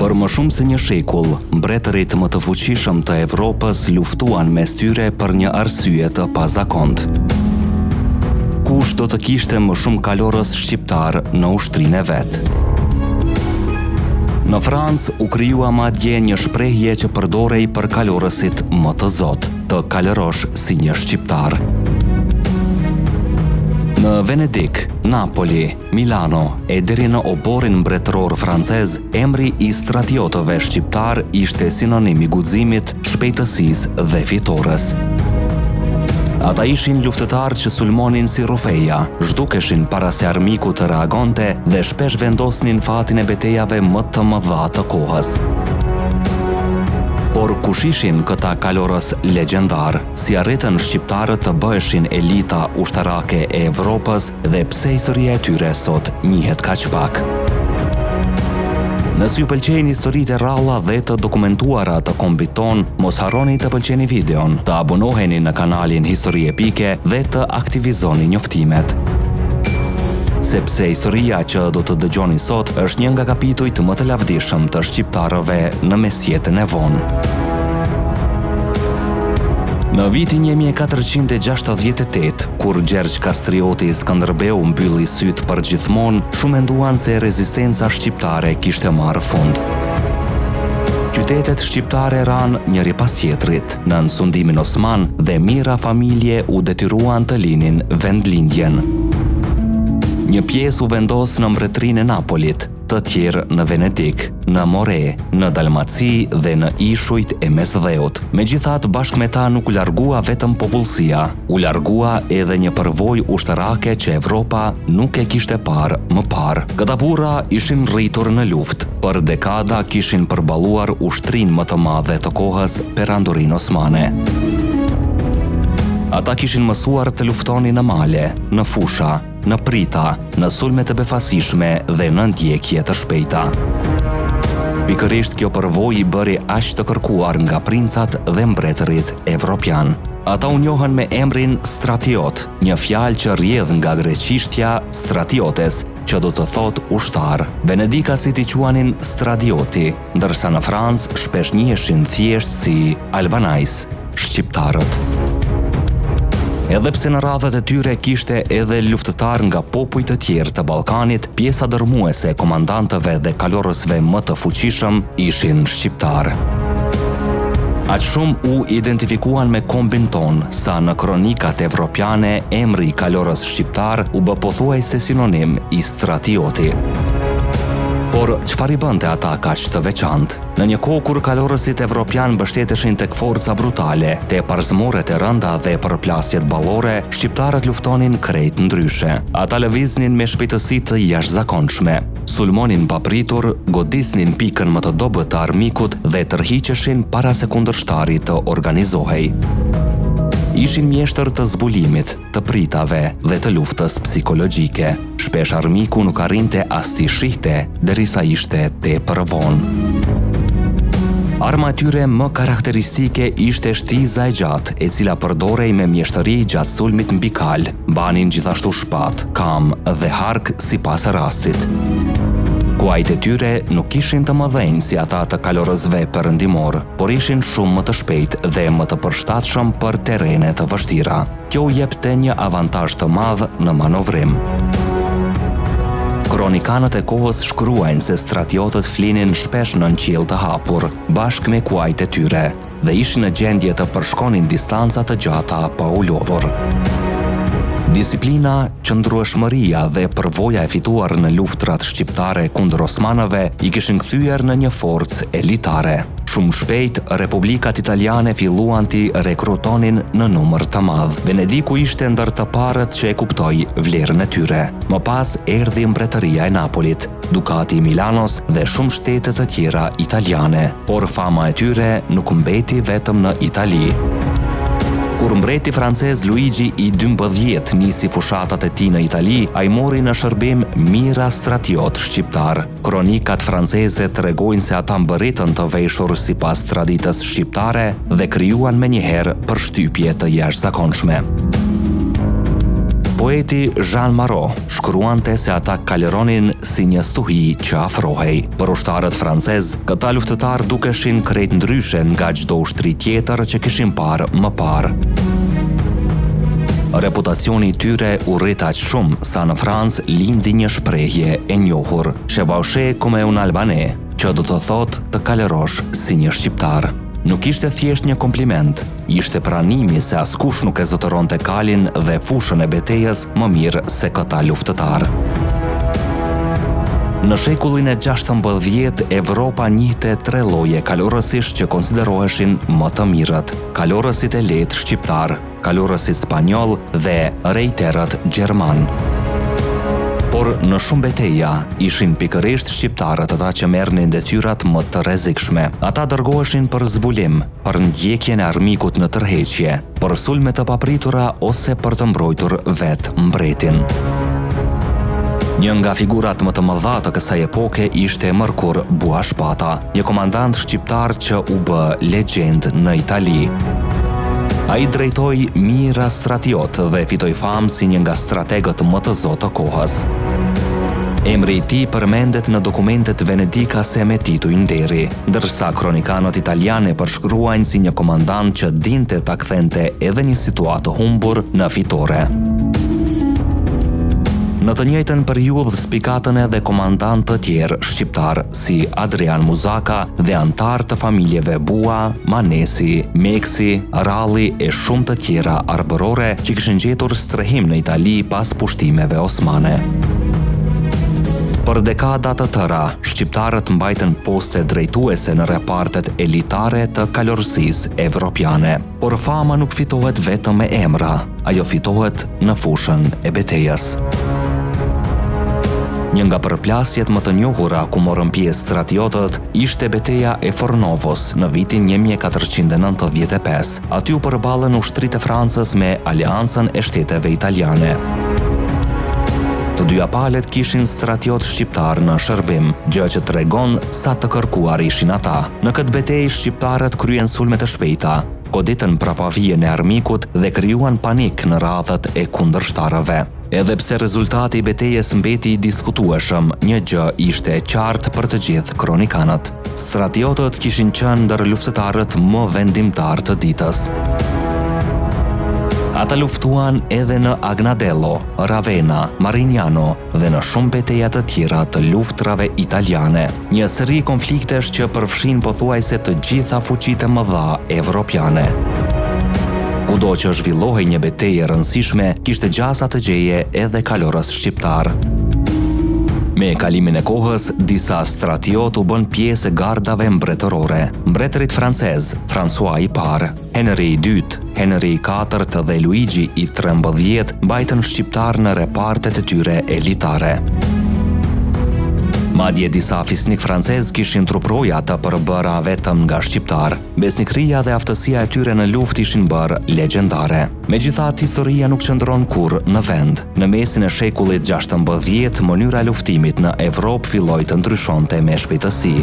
Për më shumë se një shekull, mbretërit më të fuqishëm të Evropës luftuan mes tyre për një arsye të pazakontë. Kush do të kishte më shumë kalorës shqiptar në ushtrinë e vet? Në Francë u krijua madje një shprehje që përdorej për kalorësit më të zot, të kalërosh si një shqiptar. Në Venedik, Napoli, Milano e deri në oborin mbretëror francez, emri i stratiotëve shqiptar ishte sinonim i guximit, shpejtësisë dhe fitores. Ata ishin luftëtarë që sulmonin si rufeja, zhdukeshin para se armiku të reagonte dhe shpesh vendosnin fatin e betejave më të mëdha të kohës. Por kush ishin këta kalorës legjendar, si arritën shqiptarët të bëheshin elita ushtarake e Evropës dhe pse historia e tyre sot njihet kaq pak? Nëse ju pëlqejnë historitë e rralla dhe të dokumentuara të kombit ton, mos harroni të pëlqeni videon, të abonoheni në kanalin Histori Epike dhe të aktivizoni njoftimet. Sepse historia që do të dëgjoni sot është një nga kapitujt më të lavdishëm të shqiptarëve në mesjetën e vonë. Në vitin 1468, kur Gjergj Kastrioti Skënderbeu mbylli sytë për gjithmonë, shumë menduan se rezistenca shqiptare kishte marrë fund. Qytetet shqiptare ranë njëri pas tjetrit, në sundimin osman dhe mira familje u detyruan të linin vendlindjen. Një pjesë u vendos në mbretërinë e Napolit, të tjerë në Venedik, në More, në Dalmaci dhe në ishujt e Mesdheut. Megjithatë, bashkë me ta nuk u largua vetëm popullsia, u largua edhe një përvojë ushtarake që Evropa nuk e kishte parë më parë. Këta burra ishin rritur në luftë, për dekada kishin përballuar ushtrinë më të madhe të kohës, perandorinë osmane. Ata kishin mësuar të luftonin në male, në fusha, në prita, në sulme të befasishme dhe në ndjekje të shpejta. Pikërisht kjo përvojë i bëri aq të kërkuar nga princat dhe mbretërit evropian. Ata u njohën me emrin stratiot, një fjalë që rrjedh nga greqishtja stratiotes, që do të thotë ushtar. Venedikasit i quanin stradioti, ndërsa në Francë shpesh njihen thjesht si albanais, shqiptarët. Edhe pse në radhët e tyre kishte edhe luftëtar nga popujt të tjerë të Ballkanit, pjesa dërmuese e komandantëve dhe kalorësve më të fuqishëm ishin shqiptarë. Aq shumë u identifikuan me kombin ton, sa në kronikat evropiane emri i kalorës shqiptar u bë pothuajse sinonim i stratioti. Por çfarë i bënte ata kaq të veçantë? Në një kohë kur kalorësit evropian mbështeteshin tek forca brutale, te parzmoret e rënda dhe përplasjet ballore, shqiptarët luftonin krejt ndryshe. Ata lëviznin me shpejtësi të jashtëzakonshme, sulmonin papritur, godisnin pikën më të dobët të armikut dhe tërhiqeshin para se kundërshtarit të organizohej. Ishin mjeshtër të zbulimit, të pritave dhe të luftës psikologjike. Shpesh armiku nuk arrinte as t'i shihte, derisa ishte tepër vonë. Arma e tyre më karakteristike ishte shtiza e gjatë, e cila përdorej me mjeshtëri gjatë sulmit mbi kal. Banin gjithashtu shpatë, kam dhe hark sipas rastit. Kuajt e tyre nuk ishin të mëdhenj si ata të kalorësve perëndimor, por ishin shumë më të shpejtë dhe më të përshtatshëm për terrene të vështira. Kjo u jepte një avantazh të madh në manovrim. Kronikanët e kohës shkruajnë se stratiotët flinin shpesh nën qiell të hapur, bashkë me kuajt e tyre, dhe ishin në gjendje të përshkonin distanca të gjata pa u lodhur. Disiplina, qëndrueshmëria dhe përvoja e fituar në luftrat shqiptare kundër osmanëve i kishin kthyer në një forcë elitare. Shumë shpejt, republikat italiane filluan t'i rekrutonin në numër të madh. Venediku ishte ndër të parët që e kuptoi vlerën e tyre. Më pas erdhi mbretëria e Napolit, Dukati i Milanos dhe shumë shtete të tjera italiane, por fama e tyre nuk mbeti vetëm në Itali. Kur mbreti francez Luigi i XII nisi fushatat e tij në Itali, ai mori në shërbim mijëra stratiot shqiptar. Kronikat franceze tregojnë se ata mbërritën të veshur sipas traditës shqiptare dhe krijuan menjëherë përshtypje të jashtëzakonshme. Poeti Jean Marot shkruante se ata kaleronin si një stuhi që afrohej. Për ushtarët francez, këta luftëtar dukeshin krejt ndryshe nga çdo ushtri tjetër që kishin parë më parë. Reputacioni i tyre u rrit aq shumë sa në Francë lindi një shprehje e njohur, "Chevaucher comme un Albanais", që do të thotë të kalerosh si një shqiptar. Nuk ishte thjesht një kompliment, ishte pranimi se askush nuk e zotëronte kalin dhe fushën e betejës më mirë se këta luftëtar. Në shekullin e 16, Evropa njihte 3 lloje kalorësish që konsideroheshin më të mirët: kalorësit e lehtë shqiptar, kalorësit spanjoll dhe rejterët gjerman. Por në shumë beteja ishin pikërisht shqiptarët ata që merrnin detyrat më të rrezikshme. Ata dërgoheshin për zbulim, për ndjekjen e armikut në tërheqje, për sulme të papritura ose për të mbrojtur vetë mbretin. Një nga figurat më të mëdha të kësaj epoke ishte Mërkur Buashpata, një komandant shqiptar që u bë legjend në Itali. A i drejtoi mira stratiot dhe fitoi famë si një nga strategët më të zotë të kohës. Emri i tij përmendet në dokumentet venedikase me titull nderi, ndërsa kronikanët italiane përshkruajnë si një komandant që dinte ta kthente edhe një situatë humbur në fitore. Në të njëjtën periudhë spikatën edhe komandantë të tjerë shqiptar si Adrian Muzaka dhe antar të familjeve Bua, Manesi, Meksi, Ralli e shumë të tjera arbërore që kishin gjetur strehim në Itali pas pushtimeve osmane. Për dekada të tëra, shqiptarët mbajtën poste drejtuese në repartet elitare të kalorësisë evropiane. Por fama nuk fitohet vetëm me emra, ajo fitohet në fushën e betejës. Një nga përplasjet më të njohura ku morën pjesë stratiotët ishte beteja e Fornovos në vitin 1495. Aty u përballën ushtritë e Francës me Aleancën e Shteteve Italiane. Të dyja palët kishin stratiot shqiptar në shërbim, gjë që tregon sa të kërkuar ishin ata. Në këtë betejë shqiptarët kryen sulme të shpejta, goditën prapavijen e armikut dhe krijuan panik në radhët e kundërshtarëve. Edhe pse rezultati i betejës mbeti i diskutueshëm, një gjë ishte e qartë për të gjithë kronikanët. Stratiotët kishin qenë ndër luftëtarët më vendimtar të ditës. Ata luftuan edhe në Agnadello, Ravenna, Marignano dhe në shumë beteja të tjera të luftrave italiane. Një seri konfliktesh që përfshin pothuajse të gjitha fuqitë e mëdha evropiane. Kudo që zhvillohej një betejë e rëndësishme, kishte gjasa të gjeje edhe kalorës shqiptar. Me kalimin e kohës, disa stratiot u bën pjesë e gardave mbretërore. Mbretërit francez, François i parë, Henri i dytë, Henri i katërt dhe Luigi i 13 mbajtën shqiptar në repartet e tyre elitare. Madje disa fisnik francez kishin truproja të përbëra vetëm nga shqiptar. Besnikëria dhe aftësia e tyre në luftë ishin bërë legjendare. Megjithatë, historia nuk qëndron kurrë në vend. Në mesin e shekullit 16, mënyra e luftimit në Evropë filloi të ndryshonte me shpejtësi.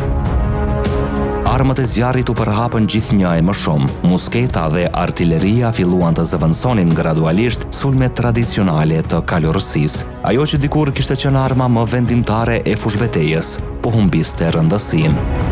Armët e zjarrit u përhapën gjithnjë e më shumë. Musketa dhe artilleria filluan të zëvendësonin gradualisht sulmet tradicionale të kalorësisë. Ajo që dikur kishte qenë arma më vendimtare e fushbetejës, po humbiste rëndësinë.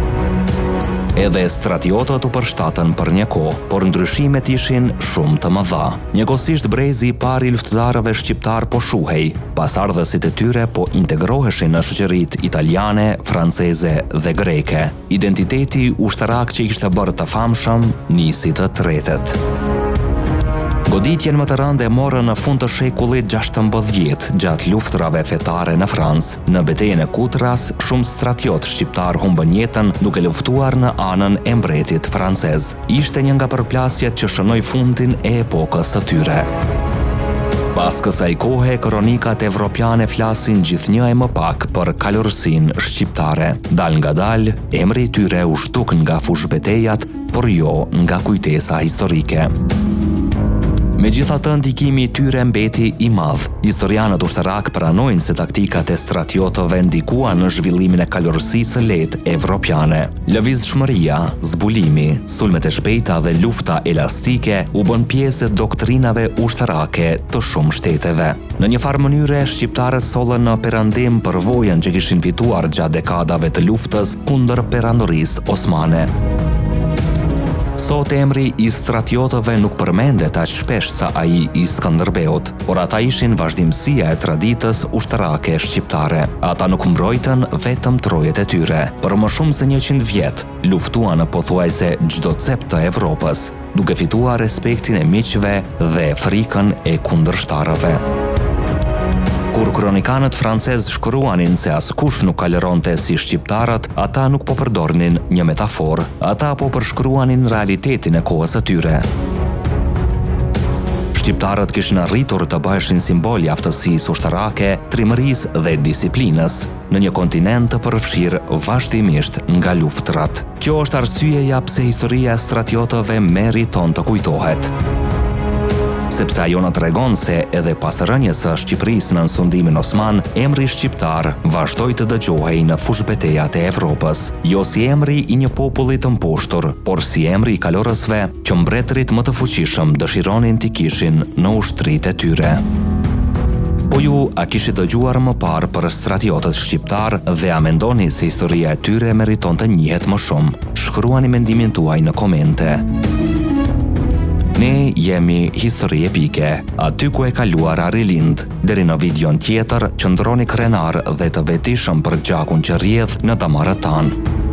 Edhe stratiotët u përshtatën për një kohë, por ndryshimet ishin shumë të mëdha. Njëkohësisht brezi i parë i luftëtarëve shqiptar po shuhej, pasardhësit e tyre po integroheshin në shoqëritë italiane, franceze dhe greke. Identiteti ushtarak që ishte bërë të famshëm nisi të tretet. Goditjen më të rënde morën në fund të shekullit 16 gjatë luftrave fetare në Francë. Në betejën e Kutras, shumë stratiot shqiptar humbën jetën duke luftuar në anën e mbretit francez. Ishte një nga përplasjet që shënoi fundin e epokës së tyre. Pas kësaj kohe, kronikat evropiane flasin gjithnjë e më pak për kalorësinë shqiptare. Dal nga dal, emri i tyre u shtuk nga fushbetejat, por jo nga kujtesa historike. Megjithatë, ndikimi i tyre mbeti i madh. Historianët ushtarak pranojnë se taktikat e stratiotëve ndikuan në zhvillimin e kalorësisë së lehtë evropiane. Lëvizshmëria, zbulimi, sulmet e shpejta dhe lufta elastike u bën pjesë e doktrinave ushtarake të shumë shteteve. Në një farë mënyre, shqiptarët sollën në perandim përvojën që kishin fituar gjatë dekadave të luftës kundër perandorisë osmane. Sot emri i stratiotëve nuk përmendet aq shpesh sa ai i Skënderbeut, por ata ishin vazhdimësia e traditës ushtarake shqiptare. Ata nuk mbrojtën vetëm trojet e tyre. Për më shumë se 100 vjet, luftuan në pothuajse çdo cep të Evropës, duke fituar respektin e miqve dhe frikën e kundërshtarëve. Kur kronikanët francezë shkruanin se askush nuk kaleronte si shqiptarët, ata nuk po përdornin një metaforë, ata po përshkruanin realitetin e kohës së tyre. Shqiptarët kishin arritur të bëheshin simbol i aftësisë ushtarake, trimërisë dhe disiplinës në një kontinent të përfshirë vazhdimisht nga luftrat. Kjo është arsyeja pse historia e stratiotëve meriton të kujtohet. Sepse ajo na tregon se edhe pas rënies së Shqipërisë në nënsundimin osman, emri shqiptar vazhdoi të dëgjohej në fushbetejat e Evropës, jo si emri i një populli të mposhtur, por si emri i kalorësve që mbretërit më të fuqishëm dëshironin t'i kishin në ushtritë e tyre. Po ju a kishit dëgjuar më parë për stratiotët shqiptar dhe a mendoni se historia e tyre meriton të njihet më shumë? Shkruani mendimin tuaj në komente. Ne jemi Histori Epike, aty ku e kaluara rilind. Deri në videon tjetër, qëndroni krenar dhe të vetishëm për gjakun që rrjedh në damarët tanë.